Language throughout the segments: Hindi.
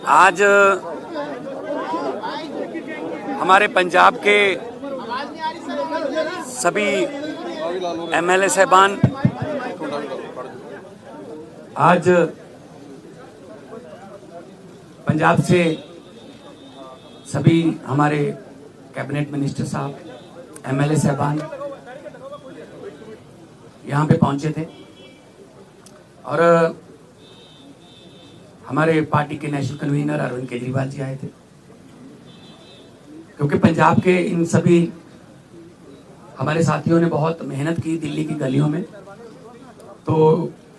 आज हमारे पंजाब के सभी एमएलए साहबान आज पंजाब से सभी हमारे कैबिनेट मिनिस्टर साहब, एमएलए साहबान यहाँ पे पहुंचे थे और हमारे पार्टी के नेशनल कन्वीनर अरविंद केजरीवाल जी आए थे, क्योंकि पंजाब के इन सभी हमारे साथियों ने बहुत मेहनत की दिल्ली की गलियों में। तो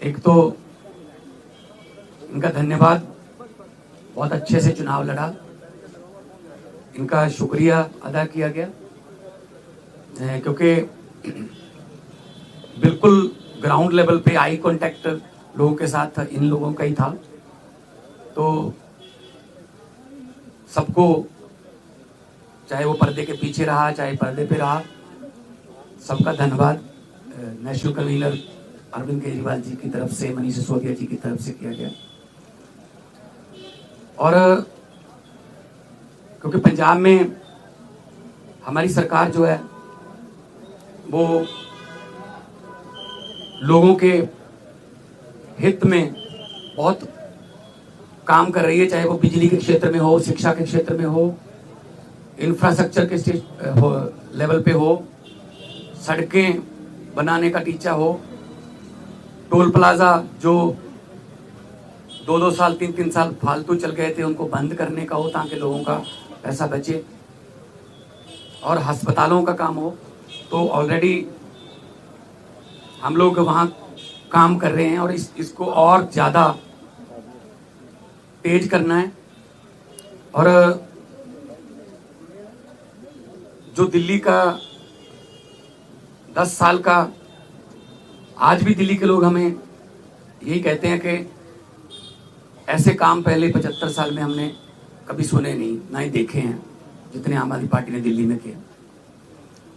एक तो इनका धन्यवाद, बहुत अच्छे से चुनाव लड़ा, इनका शुक्रिया अदा किया गया, क्योंकि बिल्कुल ग्राउंड लेवल पे आई कांटेक्ट लोगों के साथ इन लोगों का ही था। तो सबको, चाहे वो पर्दे के पीछे रहा चाहे पर्दे पे रहा, सबका धन्यवाद नेशनल कन्वीनर अरविंद केजरीवाल जी की तरफ से, मनीष सिसोदिया जी की तरफ से किया गया। और क्योंकि पंजाब में हमारी सरकार जो है वो लोगों के हित में बहुत काम कर रही है, चाहे वो बिजली के क्षेत्र में हो, शिक्षा के क्षेत्र में हो, इंफ्रास्ट्रक्चर के लेवल पे हो, सड़कें बनाने का टीचा हो, टोल प्लाजा जो 2-2 साल 3-3 साल फालतू चल गए थे उनको बंद करने का हो ताकि लोगों का पैसा बचे, और अस्पतालों का काम हो। तो ऑलरेडी हम लोग वहाँ काम कर रहे हैं और इसको और ज़्यादा तेज करना है। और जो दिल्ली का 10 साल का, आज भी दिल्ली के लोग हमें यही कहते हैं कि ऐसे काम पहले 75 साल में हमने कभी सुने नहीं, ना ही देखे हैं जितने आम आदमी पार्टी ने दिल्ली में किए।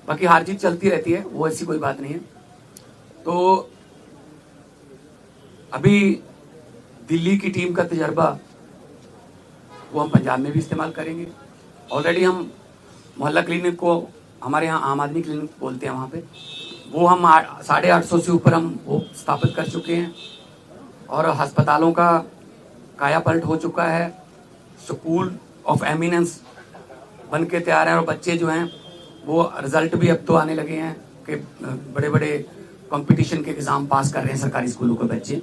बाकी हार जीत चलती रहती है, वो ऐसी कोई बात नहीं है। तो अभी दिल्ली की टीम का तजर्बा वो हम पंजाब में भी इस्तेमाल करेंगे। ऑलरेडी हम मोहल्ला क्लिनिक को, हमारे यहाँ आम आदमी क्लिनिक बोलते हैं, वहाँ पे वो हम 850 से ऊपर हम वो स्थापित कर चुके हैं और अस्पतालों का काया पलट हो चुका है। स्कूल ऑफ एमिनेंस बन के तैयार हैं और बच्चे जो हैं वो रिजल्ट भी अब तो आने लगे हैं कि बड़े बड़े कंपटीशन के एग्ज़ाम पास कर रहे हैं सरकारी स्कूलों के बच्चे।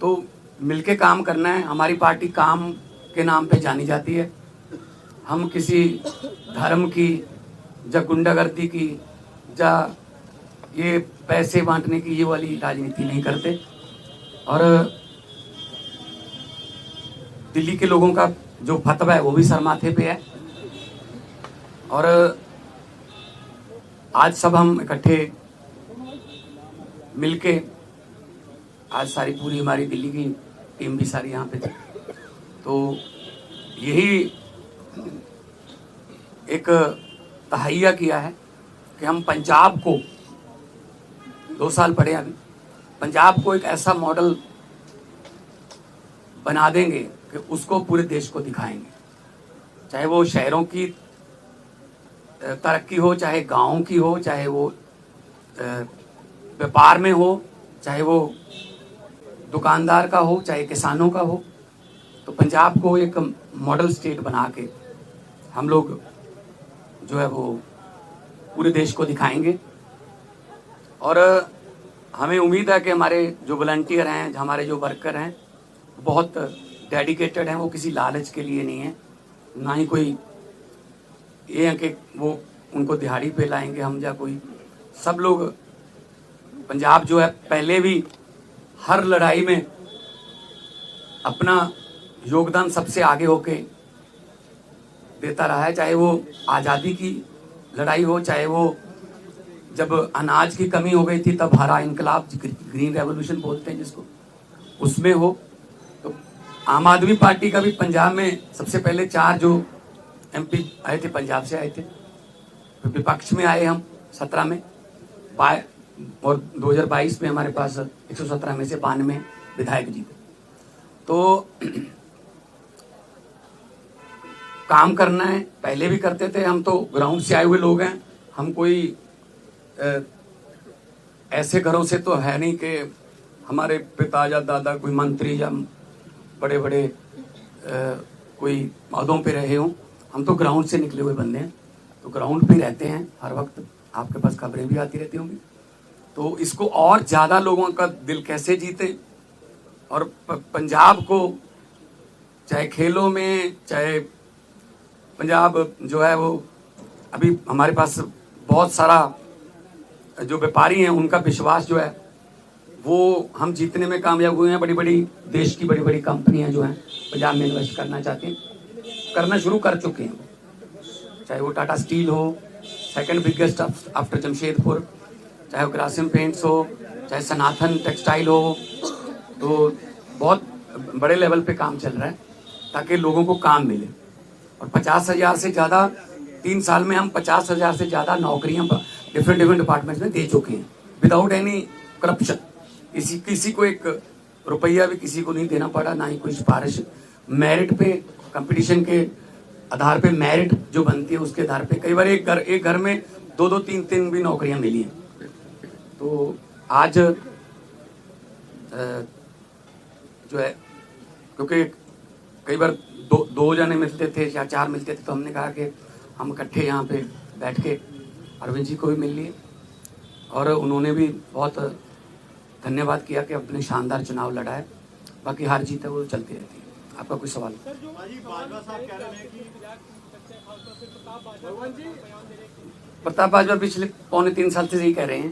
तो मिलके काम करना है। हमारी पार्टी काम के नाम पे जानी जाती है। हम किसी धर्म की या गुंडागर्दी की या ये पैसे बांटने की ये वाली राजनीति नहीं करते। और दिल्ली के लोगों का जो फतवा है वो भी सर माथे पे है। और आज सब हम इकट्ठे मिलके, आज सारी पूरी हमारी दिल्ली की टीम भी सारी यहाँ पे थी, तो यही एक तहैया किया है कि हम पंजाब को 2 साल पड़े अभी, पंजाब को एक ऐसा मॉडल बना देंगे कि उसको पूरे देश को दिखाएंगे। चाहे वो शहरों की तरक्की हो, चाहे गाँव की हो, चाहे वो व्यापार में हो, चाहे वो दुकानदार का हो, चाहे किसानों का हो। तो पंजाब को एक मॉडल स्टेट बना के हम लोग जो है वो पूरे देश को दिखाएंगे। और हमें उम्मीद है कि हमारे जो वॉलंटियर हैं, हमारे जो वर्कर हैं, बहुत डेडिकेटेड हैं। वो किसी लालच के लिए नहीं है, ना ही कोई ये है कि वो उनको दिहाड़ी पे लाएंगे हम या कोई। सब लोग, पंजाब जो है पहले भी हर लड़ाई में अपना योगदान सबसे आगे होके देता रहा है, चाहे वो आज़ादी की लड़ाई हो, चाहे वो जब अनाज की कमी हो गई थी तब हरा इनकलाब, ग्रीन रेवोल्यूशन बोलते हैं जिसको, उसमें हो। तो आम आदमी पार्टी का भी पंजाब में सबसे पहले 4 जो एमपी आए थे पंजाब से आए थे, विपक्ष में आए हम 17 में, और 2022 में हमारे पास 117 में से 92 विधायक जीते। तो काम करना है, पहले भी करते थे। हम तो ग्राउंड से आए हुए लोग हैं, हम कोई ऐसे घरों से तो है नहीं कि हमारे पिता या दादा कोई मंत्री या बड़े बड़े कोई पदों पे रहे हों। हम तो ग्राउंड से निकले हुए बंदे हैं, तो ग्राउंड पे रहते हैं हर वक्त। आपके पास खबरें भी आती रहती होंगी। तो इसको और ज़्यादा लोगों का दिल कैसे जीते, और पंजाब को चाहे खेलों में, चाहे पंजाब जो है वो अभी हमारे पास बहुत सारा जो व्यापारी हैं उनका विश्वास जो है वो हम जीतने में कामयाब हुए हैं। बड़ी बड़ी देश की बड़ी बड़ी कंपनियां जो हैं पंजाब में इन्वेस्ट करना चाहते हैं, करना शुरू कर चुके हैं। चाहे वो टाटा स्टील हो, सेकंड बिगेस्ट आफ्टर जमशेदपुर, चाहे वो ग्रासिम पेंट्स हो, चाहे सनातन टेक्सटाइल हो, तो बहुत बड़े लेवल पे काम चल रहा है ताकि लोगों को काम मिले। और 50,000 से ज़्यादा 3 साल में हम 50,000 से ज़्यादा नौकरियां डिफरेंट डिपार्टमेंट्स में दे चुके हैं विदाउट एनी करप्शन। किसी को एक रुपया भी किसी को नहीं देना पड़ा, ना ही कोई सिफारिश। मेरिट पे, कंपटीशन के आधार पे मेरिट जो बनती है उसके आधार पे कई बार एक घर में 2-2, 3-3 भी नौकरियां मिली हैं। तो आज जो है, क्योंकि कई बार दो जने मिलते थे या 4 मिलते थे, तो हमने कहा कि हम इकट्ठे यहाँ पे बैठ के अरविंद जी को भी मिल लिए, और उन्होंने भी बहुत धन्यवाद किया कि अपने शानदार चुनाव लड़ा है। बाकी हार जीत है वो चलती रहती है। आपका कोई सवाल? प्रताप बाजवा पिछले 2.25-3 साल से यही कह रहे हैं,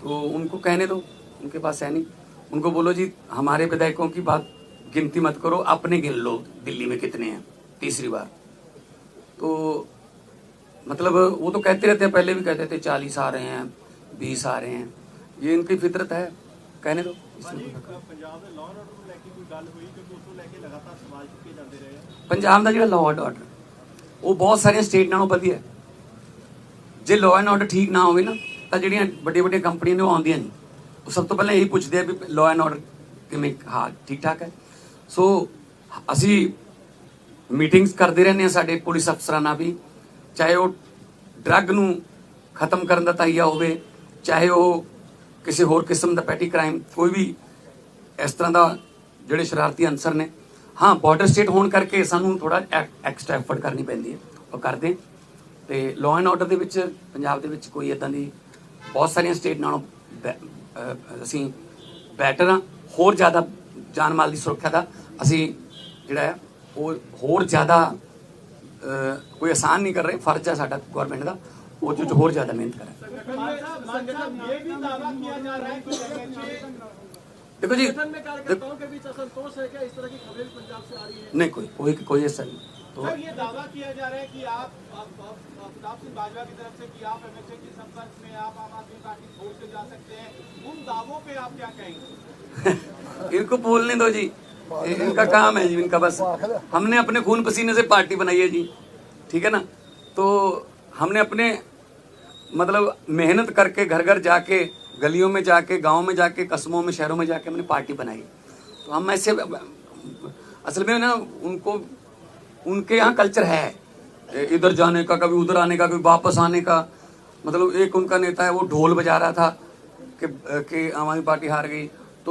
तो उनको कहने दो, उनके पास है नहीं। उनको बोलो जी हमारे विधायकों की बात गिनती मत करो, अपने गिन लो दिल्ली में कितने हैं तीसरी बार। तो मतलब वो तो कहते रहते हैं, पहले भी कहते थे 40 आ रहे हैं, 20 आ रहे हैं, ये इनकी फितरत है, कहने दो। पंजाब का जो लॉ एंड ऑर्डर वो बहुत सारे स्टेट नालों वधिया। जे लॉ एंड ऑर्डर ठीक ना होवे ना, तो ਜਿਹੜੀਆਂ ਵੱਡੀਆਂ ਕੰਪਨੀਆਂ ਨੇ ਉਹ ਆਉਂਦੀਆਂ ਨਹੀਂ। ਉਹ ਸਭ ਤੋਂ ਪਹਿਲਾਂ ਇਹੀ ਪੁੱਛਦੇ ਆ ਵੀ ਲॉ ਐਂਡ ऑर्डर ਕਿਵੇਂ, ਹਾਂ ਠੀਕ ਠਾਕ ਹੈ। ਸੋ ਅਸੀਂ ਮੀਟਿੰਗਸ ਕਰਦੇ ਰਹਿੰਦੇ ਹਾਂ ਸਾਡੇ ਪੁਲਿਸ ਅਫਸਰਾਂ ਨਾਲ ਵੀ, ਚਾਹੇ ਉਹ ਡਰੱਗ ਨੂੰ ਖਤਮ ਕਰਨ ਦਾ ਤਹੀਆ ਹੋਵੇ, ਚਾਹੇ ਉਹ ਕਿਸੇ ਹੋਰ ਕਿਸਮ ਦਾ ਪੈਟੀ ਕ੍ਰਾइम, कोई भी इस तरह का ਜਿਹੜੇ शरारती अंसर ने। हाँ बॉर्डर स्टेट होने करके सानू थोड़ा एक्सट्रा एफर्ट करनी पैंदी है, और करते हैं। तो लॉ एंड ऑर्डर के विच पंजाब दे विच कोई इदां दी बहुत सारिया स्टेट नालों असीं बैटर हाँ। होर ज़्यादा जान माल की सुरक्षा का असीं जिहड़ा है वो होर ज़्यादा कोई आसान नहीं कर रहे, फर्ज है साडा गौरमेंट का वो जो होर ज़्यादा मेहनत करें। देखो जी, नहीं कोई ऐसा नहीं। तो सर ये दावा किया जा रहा है कि आप प्रताप सिंह बाजवा की तरफ से कि आप एमएचए के संपर्क में, आप आम आदमी पार्टी छोड़ के जा सकते हैं, उन दावों पे आप क्या कहेंगे? इनको बोलने दो जी, इनका काम है जी, इनका बस। हमने अपने खून पसीने से पार्टी बनाई है जी, ठीक है ना। तो हमने अपने मतलब मेहनत करके घर घर जाके, गलियों में जाके, गाँव में जाके, कस्बों में, शहरों में जाके हमने पार्टी बनाई। तो हम ऐसे असल में ना उनके यहाँ कल्चर है इधर जाने का, कभी उधर आने का, कभी वापस आने का। मतलब एक उनका नेता है वो ढोल बजा रहा था कि आम आदमी पार्टी हार गई, तो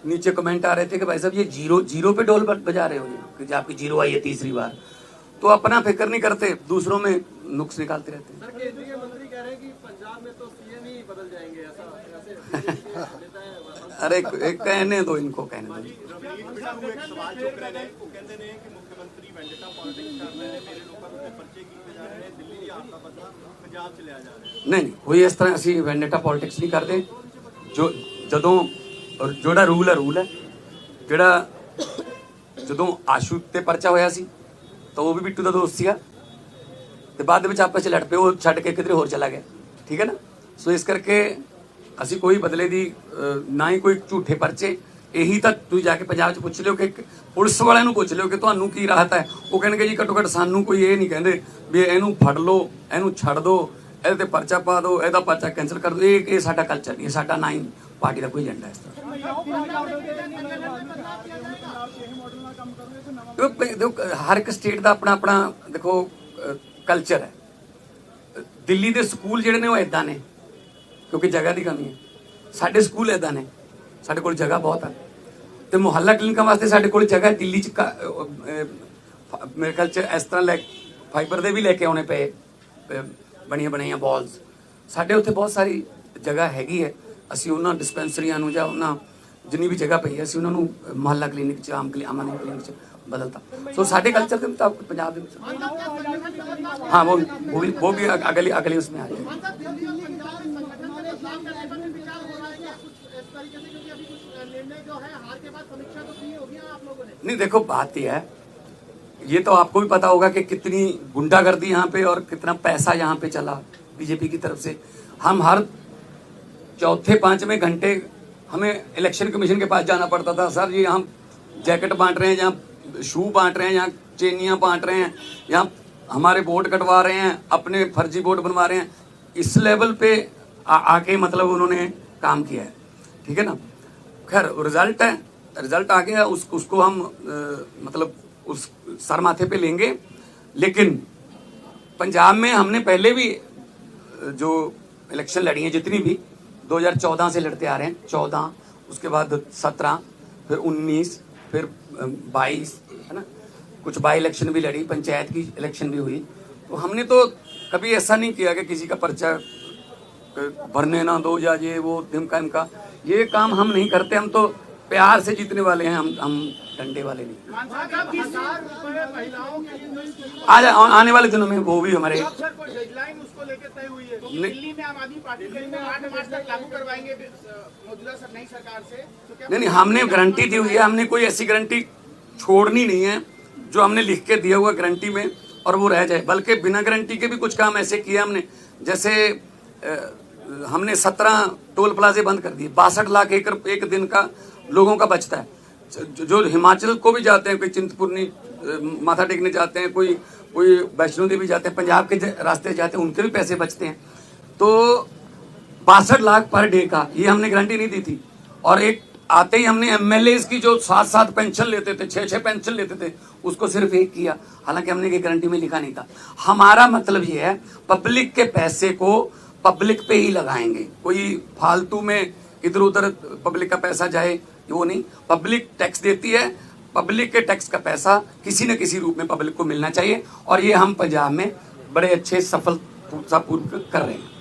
नीचे कमेंट आ रहे थे कि भाई साहब ये जीरो पे ढोल बजा रहे हो कि आपकी जीरो आई है तीसरी बार। तो अपना फिक्र नहीं करते, दूसरों में नुक्स निकालते रहते हैं। सर केंद्रीय मंत्री कह रहे हैं कि पंजाब में तो सीएम ही बदल जाएंगे, ऐसा अरे कहने दो, इनको कहने दो। नहीं कोई इस तरह असी वेंडेटा पॉलिटिक्स नहीं करते। जो जदों जोड़ा रूल है जोड़ा जदों आशू ते परचा होया सी, तो वो भी बिट्टू का दोस्त सीगा, ते बाद में आपस लड़ पे वो छड़ के किधरे होर चला गया, ठीक है ना। सो इस करके असी कोई बदले दी ना ही कोई झूठे परचे। यही तो तुम जाके पंजाब च पुछ लियो कि पुलिस वाले नूं पुछ लियो कि तुहानूं की राहत है, वो कहणगे जी घट्टो घट्ट सानूं कोई ये नहीं कहंदे भी इहनूं फड़ लो, इहनूं छड़ दो, इहदे ते परचा पा दो, इहदा परचा कैंसल कर दो। ये साडा कल्चर नहीं है, साडा ना ही पार्टी का कोई एजेंडा है इस तरह। देखो हर एक स्टेट का अपना अपना देखो कल्चर है। दिल्ली के स्कूल जिहड़े ने वो इदां ने क्योंकि जगह की कमी है। साडे स्कूल इदां ने, साडे कोल जगह बहुत है। तो मुहल्ला क्लिनिकां वास्ते साडे कोल जगह दिल्ली च मेरे ख्याल च इस तरह फाइबर दे भी लैके आने पे बनिया बनाइया बॉल्स। साडे उत्थे बहुत सारी जगह हैगी है। असीं उन्हां डिस्पेंसरियां नूं जां उन्हां जिन्नी भी जगह पई है असीं उन्हां नूं मुहल्ला क्लिनिक च आम क्लिनिक च बदलता। सो साडे कल्चर के मुताबिक पंजाब दे विच हाँ वो भी अगली उसमें आ जाए। नहीं देखो बात यह है, ये तो आपको भी पता होगा कि कितनी गुंडागर्दी यहाँ पे और कितना पैसा यहाँ पे चला बीजेपी की तरफ से। हम हर चौथे पांचवें घंटे हमें इलेक्शन कमीशन के पास जाना पड़ता था। सर जी हम जैकेट बांट रहे हैं, यहाँ शू बांट रहे हैं, यहाँ चेनियाँ बांट रहे हैं, यहाँ हमारे वोट कटवा रहे हैं, अपने फर्जी वोट बनवा रहे हैं। इस लेवल पे आके मतलब उन्होंने काम किया है। ठीक है ना। खैर रिजल्ट है, रिजल्ट आ गया, उसको हम मतलब उस सर माथे पे लेंगे। लेकिन पंजाब में हमने पहले भी जो इलेक्शन लड़ी हैं जितनी भी 2014 से लड़ते आ रहे हैं, 14 उसके बाद 17 फिर 19 फिर 22 है ना, कुछ बाई इलेक्शन भी लड़ी, पंचायत की इलेक्शन भी हुई। तो हमने तो कभी ऐसा नहीं किया कि किसी का पर्चा भरने ना दो या ये वो धिमका इमका, ये काम हम नहीं करते। हम तो प्यार से जीतने वाले हैं, हम डंडे वाले नहीं। आज आने वाले दिनों में वो भी हमारे नहीं हमने गारंटी दी हुई है। हमने कोई ऐसी गारंटी छोड़नी नहीं है जो हमने लिख के दिया हुआ गारंटी में और वो रह जाए। बल्कि बिना गारंटी के भी कुछ काम ऐसे किए हमने, जैसे हमने 17 टोल प्लाजे बंद कर दिए। 62 लाख एक दिन का लोगों का बचता है। जो हिमाचल को भी जाते हैं, कोई चिंतपूर्णी माथा टेकने जाते हैं, कोई वैष्णो देवी जाते हैं, पंजाब के रास्ते जाते हैं, उनके भी पैसे बचते हैं। तो 62 लाख पर डे का ये हमने गारंटी नहीं दी थी। और एक आते ही हमने एमएलए की जो 7-7 पेंशन लेते थे, 6-6 पेंशन लेते थे, उसको सिर्फ एक किया। हालांकि हमने ये गारंटी में लिखा नहीं था। हमारा मतलब ये है पब्लिक के पैसे को पब्लिक पे ही लगाएंगे। कोई फालतू में इधर उधर पब्लिक का पैसा जाए वो नहीं। पब्लिक टैक्स देती है, पब्लिक के टैक्स का पैसा किसी न किसी रूप में पब्लिक को मिलना चाहिए। और ये हम पंजाब में बड़े अच्छे सफलतापूर्वक कर रहे हैं।